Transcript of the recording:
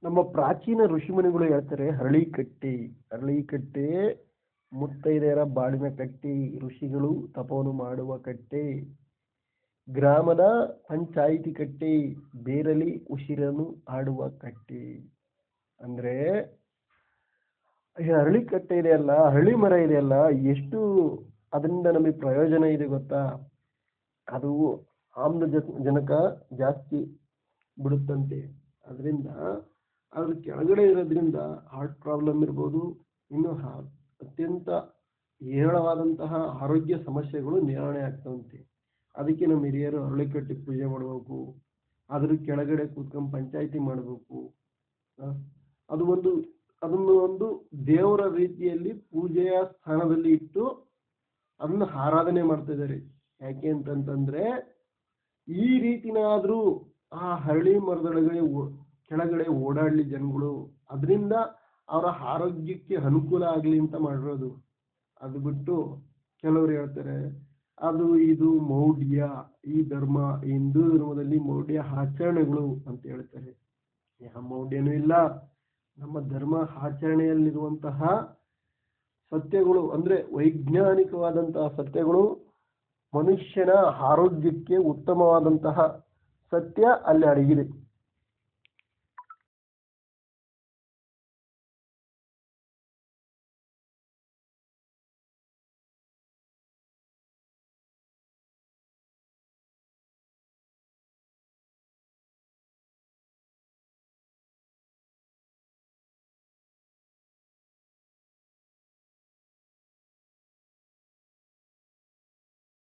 ನಮ್ಮ ಪ್ರಾಚೀನ ಋಷಿಮುನಿಗಳು ಹೇಳ್ತಾರೆ ಅರಳಿಕಟ್ಟೆ ಮುತ್ತೈದೆಯರ ಬಾಳಿನ ಕಟ್ಟೆ, ಋಷಿಗಳು ತಪವನ್ನು ಮಾಡುವ ಕಟ್ಟೆ, ಗ್ರಾಮದ ಪಂಚಾಯಿತಿ ಕಟ್ಟೆ, ಬೇರಲಿ ಉಸಿರನ್ನು ಆಡುವ ಕಟ್ಟೆ. ಅಂದ್ರೆ ಈ ಅರಳಿಕಟ್ಟೆ ಇದೆಯಲ್ಲ, ಅರಳಿ ಮರ ಇದೆಯಲ್ಲ, ಎಷ್ಟು ಅದರಿಂದ ನಮಗೆ ಪ್ರಯೋಜನ ಇದೆ ಗೊತ್ತಾ? ಅದು ಆಮ್ಲಜನಕ ಜಾಸ್ತಿ ಬಿಡುತ್ತಂತೆ. ಅದರಿಂದ ಅದ್ರ ಕೆಳಗಡೆ ಇರೋದ್ರಿಂದ ಹಾರ್ಟ್ ಪ್ರಾಬ್ಲಮ್ ಇರ್ಬೋದು, ಇನ್ನು ಅತ್ಯಂತ ಹೇರಳವಾದಂತಹ ಆರೋಗ್ಯ ಸಮಸ್ಯೆಗಳು ನಿವಾರಣೆ ಆಗ್ತಾವಂತೆ. ಅದಕ್ಕೆ ನಮ್ಮ ಹಿರಿಯರು ಅರಳಿಕಟ್ಟಿ ಪೂಜೆ ಮಾಡಬೇಕು, ಅದ್ರ ಕೆಳಗಡೆ ಕೂತ್ಕೊಂಡು ಪಂಚಾಯಿತಿ ಮಾಡಬೇಕು. ಅದನ್ನು ಒಂದು ದೇವರ ರೀತಿಯಲ್ಲಿ ಪೂಜೆಯ ಸ್ಥಾನದಲ್ಲಿ ಇಟ್ಟು ಅದನ್ನು ಆರಾಧನೆ ಮಾಡ್ತಾ ಇದ್ದಾರೆ. ಯಾಕೆ ಅಂತಂತಂದ್ರೆ ಈ ರೀತಿನಾದ್ರೂ ಆ ಹರಳಿ ಮರದೊಳಗಡೆ ಕೆಳಗಡೆ ಓಡಾಡ್ಲಿ ಜನಗಳು, ಅದರಿಂದ ಅವರ ಆರೋಗ್ಯಕ್ಕೆ ಅನುಕೂಲ ಆಗ್ಲಿ ಅಂತ ಮಾಡಿರೋದು. ಅದು ಬಿಟ್ಟು ಕೆಲವರು ಹೇಳ್ತಾರೆ ಅದು ಇದು ಮೌಢ್ಯ, ಈ ಧರ್ಮ ಹಿಂದೂ ಧರ್ಮದಲ್ಲಿ ಮೌಢ್ಯ ಆಚರಣೆಗಳು ಅಂತ ಹೇಳ್ತಾರೆ. ಯಾವ ಮೌಢ್ಯನೂ ಇಲ್ಲ. ನಮ್ಮ ಧರ್ಮ ಆಚರಣೆಯಲ್ಲಿರುವಂತಹ ಸತ್ಯಗಳು ಅಂದ್ರೆ ವೈಜ್ಞಾನಿಕವಾದಂತಹ ಸತ್ಯಗಳು, ಮನುಷ್ಯನ ಆರೋಗ್ಯಕ್ಕೆ ಉತ್ತಮವಾದಂತಹ ಸತ್ಯ ಅಲ್ಲಿ ಅಡಗಿದೆ.